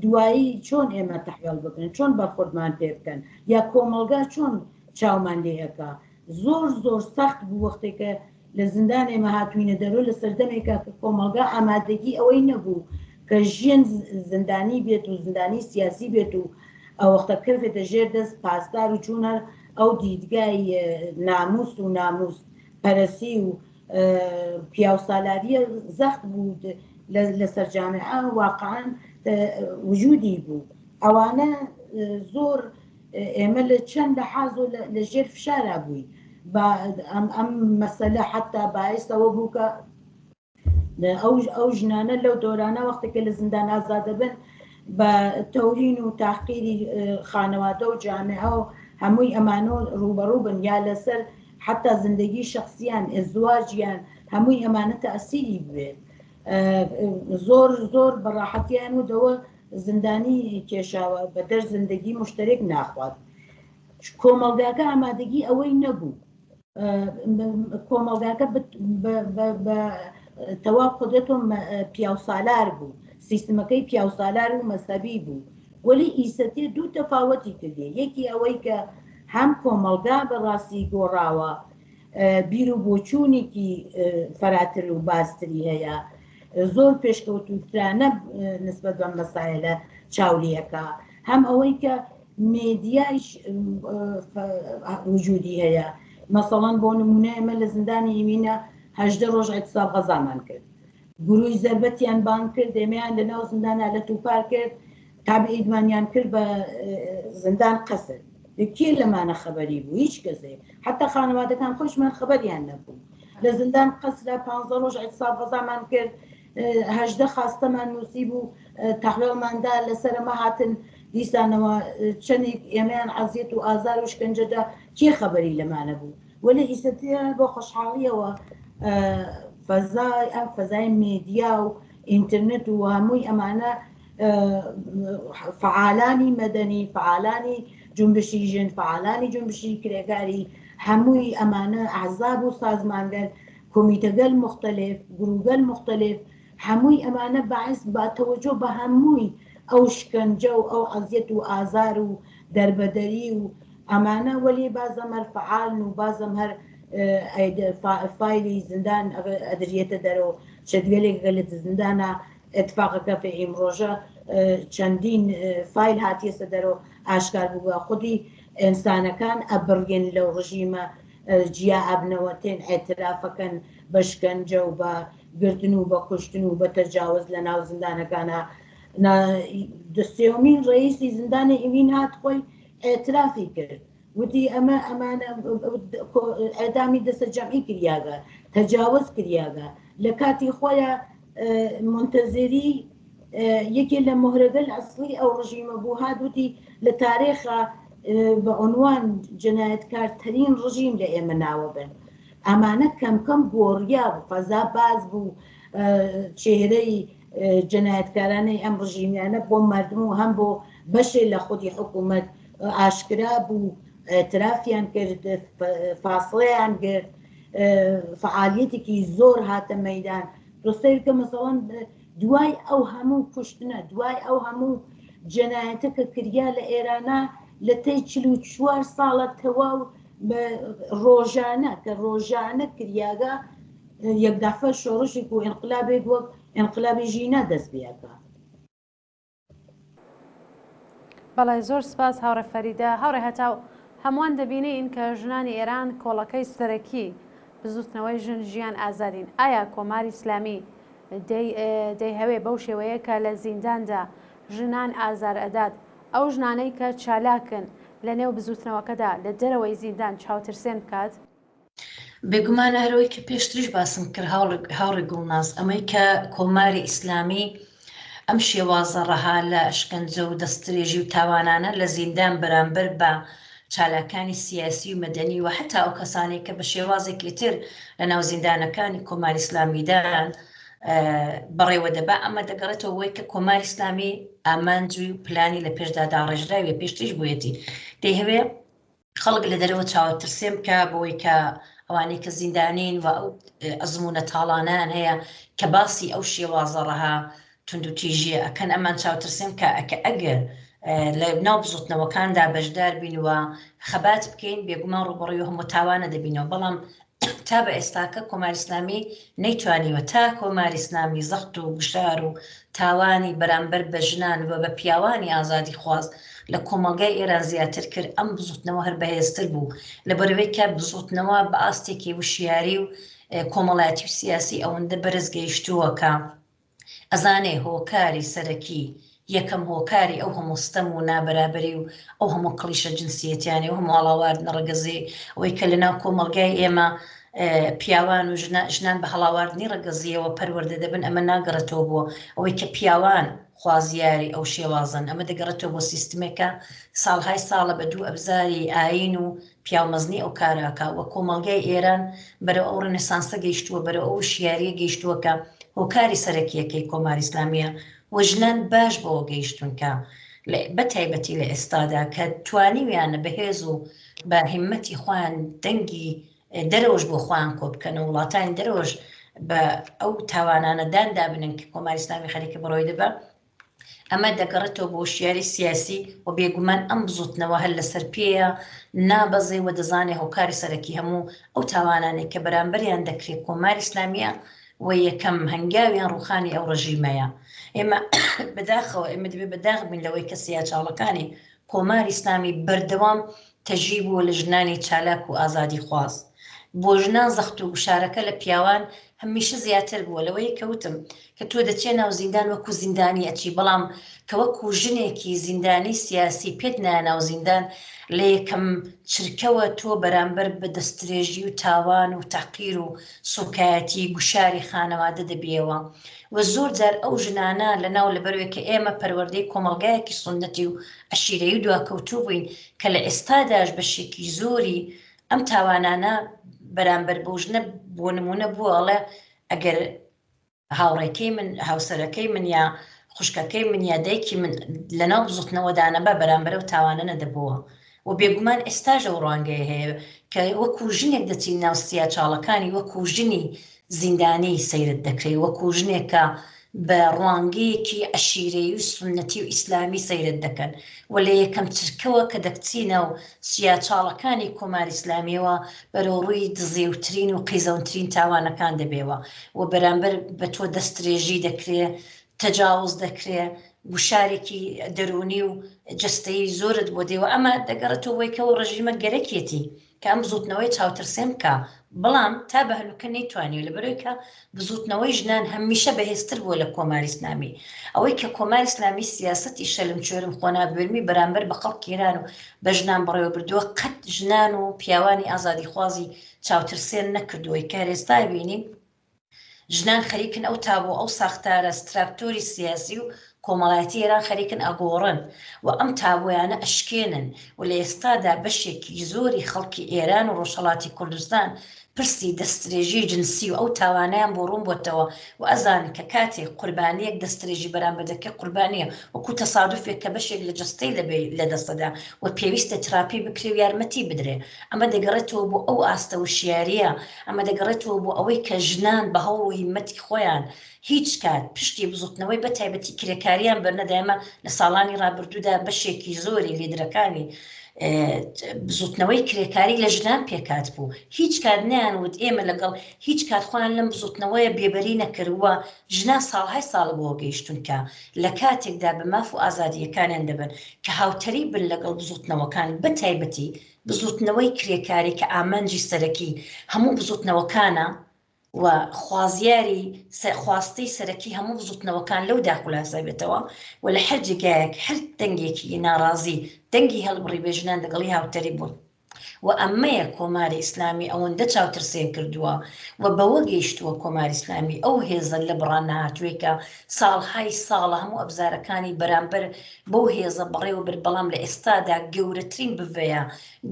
دوایی چۆن ئێمە تەحویل بکەن چۆن بەخۆرمان پێ بکەن یا کۆمەڵگا چۆن چاومان لێەکە زۆر سەخت بوو وەختێکە لە زندان ئێمە هاتوینە دەرۆ لە سەردەمێکە کە کۆمەڵگا ئامادەگی ئەوەی نەبوو کە ژیان زندانی بێت و زندانی سیاسی بێت و ئەو وەختە کردێتە ژێر دەست پاسدار و چوونە ئەو دیدگای ناموس و ناموس پەرەسی و پیا و سالاریە زەخت بوو لەسەر جامعە واقعاً وجودی بوو ئەوانە زۆر ئێمە لە چەند لە حاز و لە ژێر فشارا بووی ئەم مەسەلە حتا باعثەوە بوو کە ئەو ژنانە لەو دۆرانە وەختێکە لە زیندان ئازاد دەبن بە تەورین و تاقیری خانەوادە و جامعە و هەمووی ئەمانە ڕوبەڕوو بن یا لەسەر حتا زندگی شخصیان ئێزدواجیان هەمووی ئەمانە تەئسیری بێت زۆر زۆر بەڕاحەتیان و دەوە زندانی کێشاوە بە دەر زندگی مشترک ناخوات کۆمەڵگاکە ئامادەگی ئەوەی نەبوو کۆمەڵگاکە بە تەواو قدرەت و پیاوسالار بوو سیستمەکەی پیاوسالار و مەسەبی بوو وەلی ئیسەتێ دوو تەفاوەتی کردێ یەکی ئەوەی کە هەم کۆمەڵگا بەڕاستی گۆڕاوە بیر و بۆچوونێکی فەراتر و بازتری هەیە زۆر پێشکەوتوترانە نسبەت بە مەسایلە چاولیەکە هەم ئەوەی کە مێدیایش وجودی هەیە مەسەڵەن بۆ نمونە ئێمە لە زیندانی ئیمینە 18 ڕۆژ ئێتساب غەزامان کرد گروی زەربەتیان بان کرد دەمەیان لەناو زیندانە لە تووپار کرد تابعیدمانیان کرد بە زیندان قەسر کێ لەمانە خەبەری بوو هیچ کەسێ حتا خانەوادەکان خۆشمان خەبەریان نەبوو لە زیندان قەسرە 15 ڕۆژ ئێتساب غەزامان کرد 18 خاستەمان نووسی بوو تەحویڵماندا لەسەرمە هاتن دیسانەوە چەندێک ئێمەیان عەزیەت و ئازار و شکنجەدا کێ خەبەری لەمانە بوو وەلی ئیسەتە بۆ خۆشحاڵیەوە فەزای مێدیا و ئینترنێت و هەمووی ئەمانە فعالانی مەدەنی فعالانی جنبشی ژن فعالانی جنبشی کرێکاری هەمووی ئەمانە ئەحزاب و سازمانگەر کۆمیتەگەل مختلف گروگەل مختلف هەمووی ئەمانە باعث بە تەوەجۆ بە هەمووی ئەو شکنجە و ئەو عەزیەت و ئازار و دەربەدەری و ئەمانە وەلی بازەم هەر فعالن و بازەم هەر فایلی زیندان ئەدرێتە دەرەوە چەندوێلێکە لە زیندانە اتفاقەکە فە ئیمڕۆژە چەندین فایل هاتیەسە دەرەوە ئاشکار بووە خودی ئینسانەکان ئەبڕگەن لەو ڕژیمە جیا ئابنەوە تێن ئێترافەکەن بە شکنجە و بە گرتن و بە کوشتن و بە تەجاوز لە ناو زیندانەکانە دەستێومین ڕئیسی زیندانی ئیمین هات خۆی ئێترافی کرد وتی ئەمانە ئەدامی دەسە جەمعی کریاگە تەجاوز کریاگە لە کاتی خۆیان منتەزێری یەکێ لە مهرەگەل ئەسڵی ئەو ڕژیمە بوو هاتوتی لە تاریخە بە عنوان جنایەتکارترین ڕژیم لە ئێمە ناوە بن ئەمانە کەمکەم گۆڕیا بوو فەزا باز بوو چێرەی جنایەتکارانەی ئەم ڕژیمیانە بۆ مردم و هەم بۆ بەشێ لە خودی حکوومەت ئاشکرا بوو ئێترافیان کرد فاسڵەیان کرد فعالیەتێکی زۆر هاتە مەیدان دۆستەیەکە مەسەڵەن دوای ئەو هەموو کوشتنە دوای ئەو هەموو جەنایەتەکە کریا لە ئێرانە لە تەی 44 ساڵە تەواو بە ڕۆژانە کە ڕۆژانە کریاگە یەکدافە شۆڕشێک و ئینقلابێک وەک ئینقلابی ژینە دەست پێەکە. بەڵای زۆر سپاس هاوڕێ فەریدە هاوڕێ هەتاو هەمووان دەبینین کە ژنانی ئێران کۆڵەکەی سەرەکی بزوتنەوەی ژن ژیان ئازادین ئایا کۆماری ئیسلامی دەیهەوێ بەو شێوەیە کە لە زینداندا ژنان ئازار ئەدات ئەو ژنانەی کە چالاکن لە نێو بزوتنەوەکەدا لە دەرەوەی زیندان چاوترسێن بکات؟ بێگومانە هەرەوەی کە پێشتریش باسم کرد هاوڕێ گوڵناز ئەمەی کە کۆماری ئیسلامی ئەم شێوازە ڕەها لە شکنجە و دەستدرێژی و تاوانانە لە زیندان بەرامبەر بە چالاکانی سیاسی و مەدەنی و حتا ئەو کەسانێک کە بە شێوازێکی تر لە ناو زیندانەکانی کۆماری ئیسلامیدان بەڕێوە دەبا ئەمە دەگەڕێتەوە وەی کە کۆماری ئیسلامی ئامانجوی و پلانی لە پێشدا داڕێژراوێ پێشتریش بوویەتی دەیهەوێ خەڵک لە دەرەوە چاوەترسێ بکە بەوەی کە ئەوانەی کە زیندانین و ئەو ئەزمونە تاڵانیان هەیە کە باسی ئەو شێوازە ڕەها تونند و تیژیە ئەکەن ئەمان چاوترسێم کە ئەگەر لە ناو بزوتنەوەکاندا بەشدار بینوە خەبات بکەین بێگومان ڕوبەڕوی هەموو تاوانە دەبینەوە بەڵام تا بە ئێستاکە کۆماری ئیسلامی نەیتوانیوە تا کۆماری ئیسلامی زەخت و گشار و تاوانی بەرامبەر بە ژنان و بە پیاوانی ئازادی خواست لە کۆمەلگای ئێران زیاتر کرد ئەم بزوتنەوە هەر بەهێزتر بوو لە بەرەوەی کە بزوتنەوە بە ئاستێکی وشیاری و کۆمەڵایەتی و سیاسی ئەوەندە بەرز گەیشتووە کە ئەزانێ هۆکاری سەرەکی یەکەم هۆکاری ئەو هەموو ستەم و نابەرابەری و ئەو هەموو کڵیشە جنسیەتیانی و هەموو هەڵاواردنە ڕەگەزی ئەوەی کە لەناو کۆمەڵگای ئێمە پیاوان و ژنان بە هەڵاواردنی ڕەگەزیەوە پەروەردە دەبن ئەمە ناگەڕێتەوە بووە ئەوەی کە پیاوان خوازیاری ئەو شێوازن ئەمە دەگەڕێتەوە بۆ سیستمێکە ساڵهای ساڵە بە دوو ئەبزاری ئاین و پیامەزنی ئەو کاراکە وە کۆمەڵگای ئێران بەرەو ئەو ڕنێسانسە گەیشتووە بەرەو ئەو شیاریە گەیشتووەکە هۆکاری سەرەکیەکەی کۆماری ئیسلامیە و ژنان باش بەوە گەیشتونکە بە تایبەتی لە ئێستادا کە توانیویانە بەهێز و بە هیمەتی خۆیان دەنگی دەرەوەش بۆ خۆیان کۆ بکەن و وڵاتانی دەرەوەش بە ئەو تاوانانە داندا بنن کە کۆماری ئیسلامی خەریکە بڕۆی دەبە ئەمە دەگەڕێتەوە بۆ شیاری سیاسی و بێگومان ئەم بزوتنەوە هەر لەسەر پێیە نابەزێ و دەزانێ هۆکاری سەرەکی هەموو ئەو تاوانانێک کە بەرامبەریان دەکرێت کۆماری ئیسلامیە و یەکەم هەنگاویان ڕوخانی ئەو ڕژیمەیە ئێمە بەداخەوە ئێمە دەبێت بەداخ بین لەوەی کە سیاچاڵەکانی کۆماری ئیسلامی بەردەوام تەژی بووە لە ژنانی چالاک و ئازادی خواست بۆ ژنان زەخت و گوشارەکە لە پیاوان هەمیشە زیاتر بووە لەوەی کەوتم کە تۆ دەچێ ناو زیندان وەکو زیندانی ئەچی بەڵام کە وەکو ژنێکی زیندانی سیاسی پێت نایە ناو زیندان لە یەکەم چرکەوە تۆ بەرامبەر بە دەستدرێژی و تاوان و تەقیر و سوکایەتی گوشاری خانەوادە دەبیەوە و زۆر جار ئەو ژنانە لە ناو لەبەروێ کە ئێمە پەروەردەی کۆمەڵگایەکی سونەتی و عەشیرەیی و دواکەوتوو بووین کە لە ئێستاداش بەشێکی زۆری ئەم تاوانانە بەرامبەر بەو ژنە بۆ نمونە بووە ئەڵێ ئەگەر هاوڕێکەی من هاوسەرەکەی من یا خوشکەکەی من یا دایکی من لەناو بزوتنەوەدانە بە بەرامبەر و تاوانە نەدەبووە و بێگومان ئێستاژە و ڕوانگەی هەیە کە وەکو ژنێک دەچین ناو سیاچاڵەکانی وەکو ژنی زیندانی سەیرت دەکرێت وەکو ژنێکە بە ڕوانگەیەکی عەشیرەیی و سونەتی و ئیسلامی سەیرت دەکەن و لە یەکەم چرکەوە کە دەکچینە و سیاچاڵەکانی کۆماری ئیسلامیەوە بەرەو ڕووی دزێوترین و قیزەونترین تاوانەکان دەبێەوە و بەرامبەر بە تۆ دەستدرێژی دەکرێت تەجاوز دەکرێت گوشارێکی دەرونی و جستەی زۆرت بۆ دێوە ئەمە دەگەڕێتەوە وەیکەوە ڕژیمە گەرەکێتی کە ئەم بزوتنەوەی چاوترسێم بکە بەڵام تا بە هەلوکە نەیتوانێت لەبەرەوەی کە بزوتنەوەی ژنان هەمیشە بەهێزتر بووە لە کۆماری ئیسلامی ئەوەی کە کۆماری ئیسلامی سیاسەتی شەلم چۆرم خۆنابێرمی بەرامبەر بە خەڵکی ئێران و بە ژنان بڕێوە بردووە قەت ژنان و پیاوانی ئازادی خوازی چاوترسێن نەکردووەی کە ئێستا بینیم ژنان خەریکن ئەو تابۆ ئەو ساختارە ستراکتۆری سیاسی و کۆمەڵایەتی ئێران خەریکن ئەگۆڕن و ئەم تابویانە ئەشکێنن و لە ئێستادا بەشێکی زۆری خەڵکی ئێران و ڕۆژهەڵاتی کوردستان پرسی دەستدرێژی جنسی و ئەو تاوانیان بۆ ڕوون بۆتەوە و ئەزانن کە کاتێک قوربانیەک دەستدرێژی بەرامبەردەکە قوربانیە وەکو تەسادوفێک کە بەشێک لە جستەی لە دەستەدا و پێویستە تراپی بکرێ و یارمەتی بدرێ ئەمە دەگەڕێتەوە بۆ ئەو ئاستە و شیاریە ئەمە دەگەڕێتەوە بۆ ئەوەی کە ژنان بە هەوڵ و هیمەتی خۆیان هیچ کات پشتی بزوتنەوەی بە تایبەتی کرێکاریان بەرنەدایمە لە ساڵانی ڕابردوودا بەشێکی زۆری لیدرەکانی بزوتنەوەی کرێکاری لە ژنان پێکات بوو هیچ کات نیانوت ئێمە لەگەڵ هیچ کات خۆیان لەم بزوتنەوەیە بێبەری نەکردووە ژنا ساڵهای ساڵ بۆ گەیشتونکە لە کاتێکدا بە ماف و ئازادیەکانیان دەبن کە هاوتەری بن لەگەڵ بزوتنەوەکان بە تایبەتی بزوتنەوەی کرێکاری کە ئامانجی سەرەکی هەموو بزوتنەوەکانە و خوازیاری خواستی سەرەکی هەموو بزوتنەوەکان لەو داخولاسە بێتەوە و لە هەر جێگایەک هەر دەنگێکی ناڕازی دەنگی هەڵبڕی بێژنان دەگەڵی هاوتەری بوون و ئەمەیە کۆماری ئیسلامی ئەوەندە چاوترسێن کردووە و بەوە گەیشتووە کۆماری ئیسلامی ئەو هێزە لە بڕان نهاتووێکە ساڵهای ساڵە هەموو ئەبزارەکانی بەرامبەر بەو هێزە بەڕێوە بر بەڵام لە ئێستادا گەورەترین بڤەیە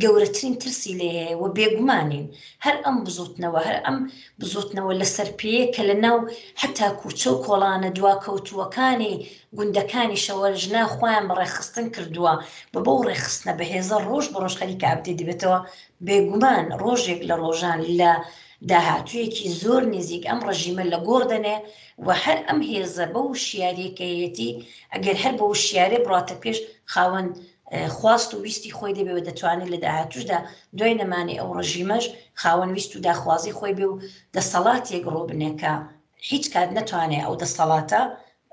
گەورەترین ترسی لێ هەیە و بێگومانین هەر ئەم بزوتنەوە هەر ئەم بزوتنەوە لەسەر پێیە کە لە ناو حتا کوچە و کۆڵانە دواکەوتووەکانی گوندەکانی شەوە ژنا خۆیان بەڕێخستن کردووە بە بەو ڕێخستنە بەهێزە ڕۆژ بە ڕۆژ خەریکە ئابدێ دەبێتەوە بێگومان ڕۆژێک لە ڕۆژان لە داهاتوویەکی زۆر نزیک ئەم ڕژیمە لە گۆڕدەنێ و هەر ئەم هێزە بەو شیارێکەیەتی ئەگەر هەر بەو شیارێ بڕاتە پێش خاوەن خواست و ویستی خۆی دەبێ و دەتوانێت لە داهاتووشدا دوای نەمانی ئەو ڕژیمەش خاوەن ویست و داخوازی خۆی بێ و دەسەڵاتێک ڕۆبنێکە هیچ کات نەتوانێت ئەو دەسەڵاتە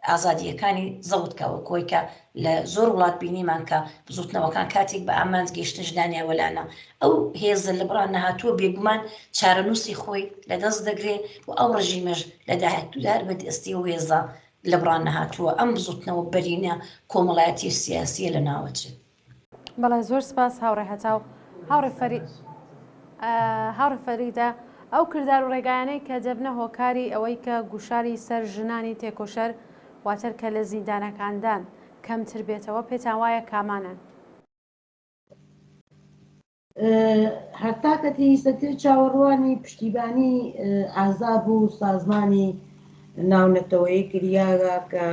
ئازادیەکانی زەوتکەوە کۆیکە لە زۆر وڵات بینیمان کە بزوتنەوەکان کاتێک بە ئامانج گەیشتن ژنانی ئەوەلانە ئەو هێزە لە بڕان نەهاتووە بێگومان چارەنووسی خۆی لەدەست دەگرێت و ئەو ڕژیمەش لە داهاتوودا بەدەستی و هێزە لە بڕان نەهاتووە ئەم بزوتنەوە بەرینە کۆمەڵایەتی سیاسیە لە ناوەچێت. بەڵێ زۆر سپاس هاوڕێ هەتاو هاوڕێ فەریدە ئەو کردار و ڕێگایانەی کە دەبنە هۆکاری ئەوەی کە گوشاری سەر ژنانی تێکۆشەر واتر کە لە زیندانەکاندان کەمتر بێتەوە پێتان وایە کامانن؟ هەرتاکەتی سەتر چاوەڕوانی پشتیبانی ئازاب و سازمانی ناونەتەوەی کریاگە کە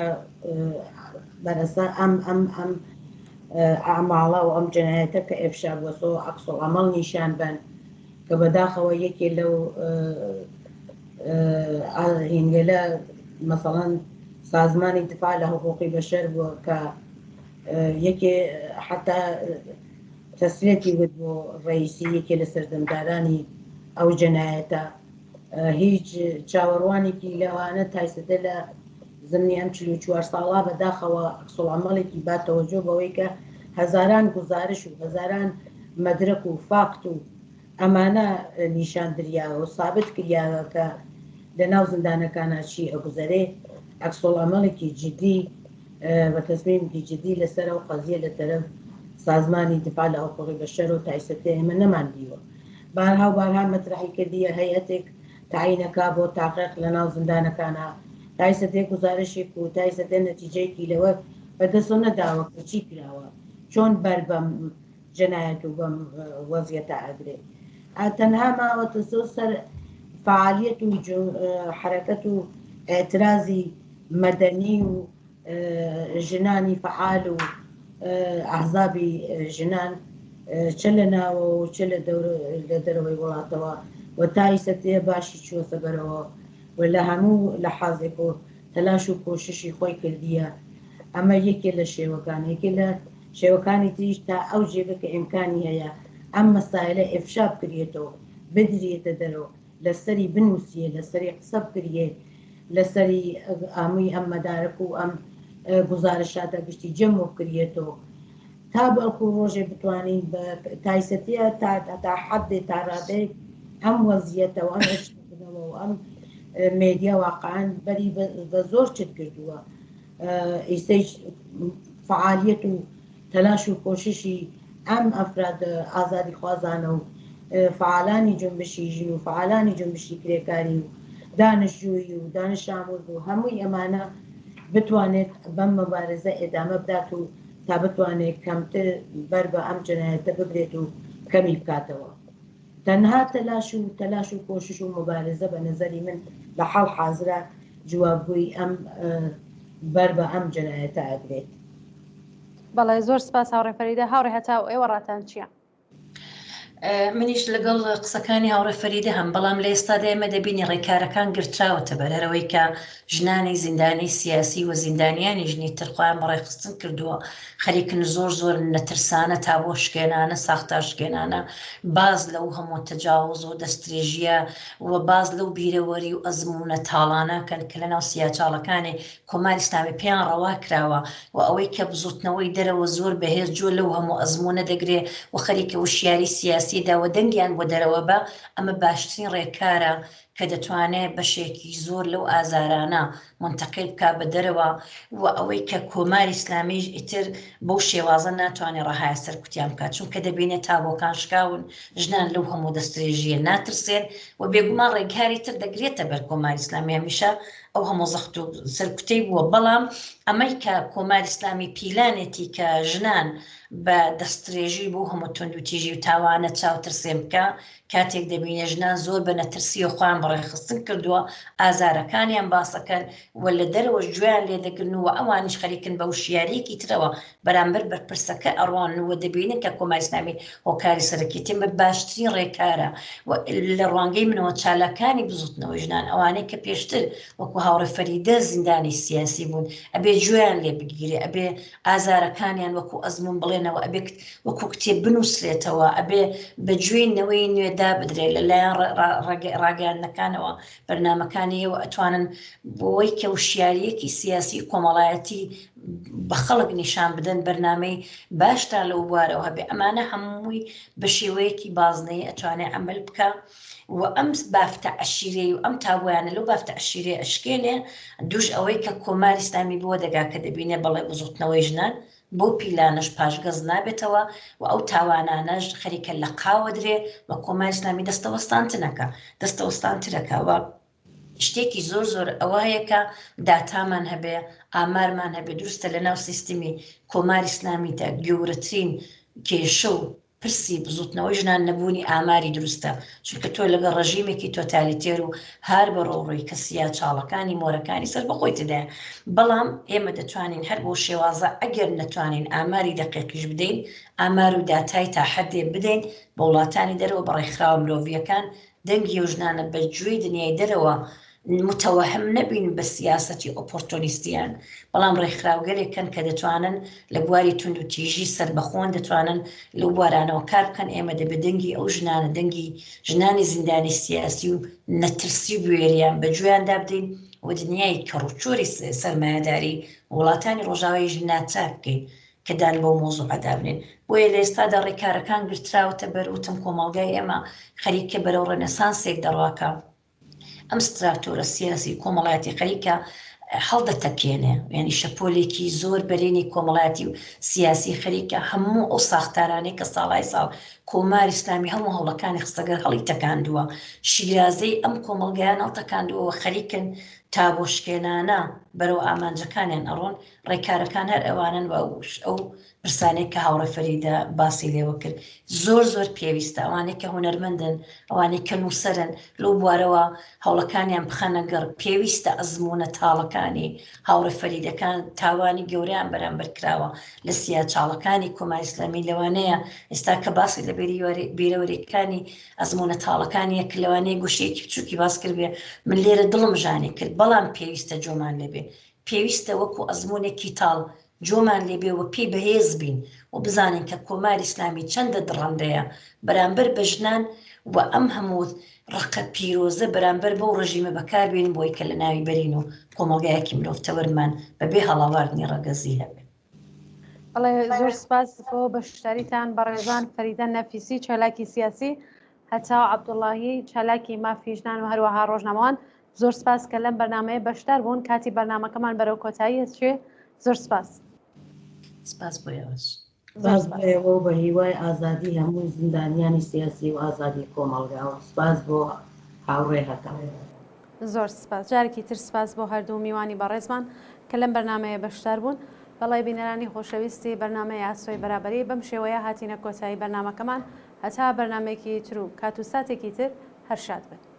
بەرەسا ئەم ئاماڵە و ئەم جنایەتە کە ئێفشا بۆسۆ عەکسۆ ئەمەڵ نیشان بن کە بەداخەوە یەکێ لەو هینگەلە مەسەڵەن سازمانی دفاع لە حقوقی بەشەر بووە کە یەکێ حتا تەسرێتی ود بۆ ڕئیسی یەکێ لە سەردەمدارانی ئەو جەنایەتە هیچ چاوەڕوانێکی لەوانە تایسەتە لە زمنی ئەم 44 ساڵا بەداخەوە عەکسوڵعەمەڵێکی با تەوەجۆ بەوەی کە هەزاران گزارش و هەزاران مەدرک و فاکت و ئەمانە نیشان دریاوە و سابت کریاوە کە لە ناو زیندانەکانە چی ئەگوزەرێ عەکسوڵعەمەڵێکی جدی بە تەزمینێکی جدی لەسەر ئەو قەزیە لە تەرەف سازمانی دفاع لە حقوقی بەشەر و تایسەتە ئێمە نەماندیوە. بارها و بارها مەطرحی کردیە هەیئەتێک تعینەکا بۆ تاقیق لە ناو زیندانەکانە تایسەتێک گزارشێک و تایسەتە نەتیجەیەکی لەوە بەدەستۆ نەداوە کە چی کراوە چۆن بەر بەم جەنایەت و بەم وەزیەتە ئەگرێت. تەنها ماوەتە سەر فعالیەت و حرەکەت و ئێترازی مەدەنی و ژنانی فعال و ئەحزابی ژنان چ لە ناوە و چ لە دەرەوەی وڵاتەوە و تایسەتێ باشی چوەسە بەرەوە و لە هەموو لە حازێک و تەلاش و کۆششی خۆی کردیە. ئەمە یەکێ لە شێوەکان یەکێ لە شێوەکانی تریش تا ئەو جێگە کە ئیمکانی هەیە ئەم مەسایلە ئێفشا بکرێتەوە بدرێتە دەرەوە لەسەری بنووسیە لەسەری قسە بکرێ لەسەری ئامووی ئەم مەدارک و ئەم گزارشاتە گشتی جەم و بکرێتەوە تا بەڵکو ڕۆژێ بتوانین بە تایسەتیە تا حەدێ تا ڕادەیەک ئەم وەزیەتەوە ئەم بنەوە و ئەم مێدیا واقعان بەری بە زۆر چت کردووە ئیسەی فعالیت و تەلاش و کۆششی ئەم ئەفراد ئازادی خوازانە و فعالانی جنبشی ژن و فعالانی جنبشی کرێکاری و دانشجویی و دانش ئامۆز و هەمووی ئەمانە بتوانێت بەم مەبارزە ئێدامە بدات و تا بتوانێت کەمتر بەر بە ئەم جەنایەتە ببرێت و کەمی بکاتەوە. تەنها تەلاش و کۆشش و مبارزە بە نەزەری من لە حاڵ حازرە جوابگوی ئەم بەر بە ئەم جەنایەتە ئەگرێت. بەڵێ زۆر سپاس هاوڕێ فەریدە. هاوڕێ هەتاو ئێوە ڕاتان چییە؟ منیش لەگەڵ قسەکانی هاوڕێ فەریدە هەم بەڵام لە ئێستادا ئێمە دەبینی ڕێکارەکان گرتراوەتە بەرەوەی کە ژنانی زیندانی سیاسی و زیندانیانی ژنی ترخوایان بەڕێخستن کردووە خەریکن زۆر نەترسانە تا بۆ شکێنانە ساختار شکێنانە باز لەو هەموو تەجاوز و دەستێژیە و باز لەو بیرەوەری و ئەزمونە تاڵانە کەن کە لە ناو سیاچاڵەکانی کۆماری ئیسلامی پێیان ڕەوا کراوە و ئەوەی کە بزوتنەوەی دەرەوە زۆر بەهێز جۆ لەو هەموو ئەزمونە دەگرێ و خەریکە وشیاری سیاسی داوە دەنگیان بۆ دەرەوە بە ئەمە باشترین ڕێکارە کە دەتوانێت بەشێکی زۆر لەو ئازارانە منتەقل بکا بە دەرەوە و ئەوەی کە کۆماری ئیسلامیش ئیتر بەو شێوازە ناتوانێت ڕەهای سەر کوتیان بکات چونکە دەبینێت تابۆکان شکاون ژنان لەو هەموو دەستێژیە ناترسێن و بێگومان ڕێکاری تر دەگرێتە بەر کۆماری ئیسلامی هەمیشە ئەو هەموو زەخت و سەرکوتەی بووە بەڵام ئەمەی کە کۆماری ئیسلامی پیلانێتی کە ژنان بە دەستێژی بۆ هەموو توندوتیژی و تاوانە چاوترسێن بکە کاتێک دەبینێ ژنان زۆر بە نەترسی و خۆیان بەڕێخستن کردووە ئازارەکانیان باسەکەن و لە دەرەوە گوێیان لێ دەگرن و ئەوانیش خەریکن بە وشیارەیەکی ترەوە بەرامبەر بەرپرسەکە ئەڕوانەوە دەبینن کە کۆماری ئیسلامی هۆکاری سەرەکیتی بە باشترین ڕێکارە لە ڕوانگەی منەوە چالاکانی بزوتنەوەی ژنان ئەوانەی کە پێشتر وەکو هاوڕێ فەریدە زیندانی سیاسی بوون ئەبێ گوێیان لێ بگیرێ ئەبێ ئازارەکانیان وەکو ئەزمون بڵێنەوە ئەبێ وەکو کتێب بنووسرێتەوە ئەبێ بەگوێینەوەی نوێدا بدرێت لەلایەن ڕاگەیاندنەکانەوە بەرنامەکانیەوە ئەتوانن بۆی کە وشیاریەکی سیاسی کۆمەڵایەتی بە خەڵک نیشان بدەن بەرنامەی باشتا لەو بوارەوە هەبێ ئەمانە هەمووی بە شێوەیەکی بازنەی ئەتوانێت ئەمەل بکە و ئەم بافتە عەشیرەی و ئەم تاوانە لەو بافتە عەشیرەیە ئەشکێنێ دووش ئەوەی کە کۆماری ئیسلامی بۆ دەگا کە دەبینێ بەڵێ بزوتنەوەی ژنان بۆ پیلانش پاشگەز نابێتەوە و ئەو تاوانانەش خەریکە لە قاوە درێ و کۆماری ئیسلامی دەستەوەستانتنەکە دەستەوەستانترەکە شتێکی زۆر زۆر ئەوە هەیە کە داتامان هەبێ ئامارمان هەبێ دروستە لە ناو سیستمی کۆماری ئیسلامیدا گەورەترین کێشە و پرسی بزوتنەوەی ژنان نەبوونی ئاماری دروستە چونکە تۆ لەگە ڕژیمێکی تۆتالیتێر و هەر بە ڕۆڕۆی کەسییا چاڵەکانی مۆرەکانی سەر بەخۆی تدایە بەڵام ئێمە دەتوانین هەر بۆ شێوازە ئەگەر نەتوانین ئاماری دەقیقیش بدەین ئامار و داتای تا حەدێ بدەین بە وڵاتانی دەرەوە بە ڕێکخراوە مرۆڤیەکان دەنگی و ژنانە بە گوێی دنیای دەرەوە متەوەهم نەبین بە سیاسەتی ئۆپۆرتۆنیستیان بەڵام ڕێکخراوگەلێکن کە دەتوانن لە بواری تونند و تیژی سربەخۆن دەتوانن لەو بوارانەوە کار بکەن ئێمە دەبێ دەنگی ئەو ژنانە دەنگی ژنانی زیندانی سیاسی و نەترسی بوێریان بە گوێیاندا بدەین و دنیای کەڕوچۆری سەرمایهداری وڵاتانی ڕۆژاوای ژناچا بکەین کە دان بۆ مۆزوع ئەدابنێن بۆیە لە ئێستادا ڕێکارەکان گرتراوەتە بەروتم کۆمەڵگای ئێمە خەریکە بەرەو ڕێنەسانسێک دەڕواکە ئەم ستراکتۆرە سیاسی کۆمەڵایەتی خەریکە هەڵدەتەکێنێ یعنی شەپۆلێکی زۆر بەرێنی کۆمەڵایەتی و سیاسی خەریکە هەموو ئەو ساختارانەی کە ساڵای ساڵ کۆماری ئیسلامی هەموو هەوڵەکانی خستەگەر هەڵی تەکاندووە شیرازەی ئەم کۆمەڵگەیان هەڵتەکاندووە خەریکن تا بۆ شکێنانە بەرەو ئامانجەکانیان ئەڕۆن ڕێکارەکان هەر ئەوانن بە ئەو پرسانەی کە هاوڕێ فەریدە باسی لێوە کرد زۆر زۆر پێویستە ئەوانەی کە هونەرمەندن ئەوانەی کە نووسەرن لەو بوارەوە هەوڵەکانیان بخەنە گەڕ پێویستە ئەزمونە تاڵەکانی هاوڕێ فەریدەکان تاوانی گەوریان بەرامبەر کراوە لە سیاچاڵەکانی کۆماری ئیسلامی لەوانەیە ئێستا کە باسی لە بیرەوەریەکانی ئەزمونە تاڵەکانیە کە لەوانەیە گوشەیەکی بچووکی باس کردبێ من لێرە دڵم ژانی کرد بەڵام پێویستە جۆمان لێبێ پێویستە وەکو ئەزمونێکی تاڵ جۆمان لێبێ و پێی بەهێز بین و بزانین کە کۆماری ئیسلامی چەندە دڕندەیە بەرامبەر بە ژنان و ئەم هەموو ڕقە پیرۆزە بەرامبەر بەو ڕژیمە بەکاربێنین بۆی کە لە ناوی بەرین و کۆمەڵگایەکی مرۆڤتەوەرمان بەبێ هەڵاواردنی ڕەگەزی هەبێت. بەڵێ زۆر سپاس بۆ بەشداریتان بە ڕێزان فەریدە نەفیسی چالاکی سیاسی هەتاو عەبدوڵڵاهی چالاکی مافی ژنان و هەروەها ڕۆژنامەوان زۆر سپاس کە لەم بەرنامەیە بەشدار بوون کاتی بەرنامەکەمان بەرەو کۆتایی چێ زۆر سپاس. سپاس بۆ ئێوەش. سپاس بۆ ئێوە بە هیوای ئازادی هەموو زیندانیانی سیاسی و ئازادی کۆمەڵگاوە سپاس بۆ هاوڕێ هەتا. زۆر سپاس جارێکی تر سپاس بۆ هەردوو میوانی بەڕێزمان کە لەم بەرنامەیە بەشدار بوون. بەڵێ بینەرانی خۆشەویستی بەرنامەی ئاسۆی بەرابەری بەم شێوەیە هاتینە کۆتایی بەرنامەکەمان هەتا بەرنامێکی تر و کات و ساتێکی تر هەر شاد بن.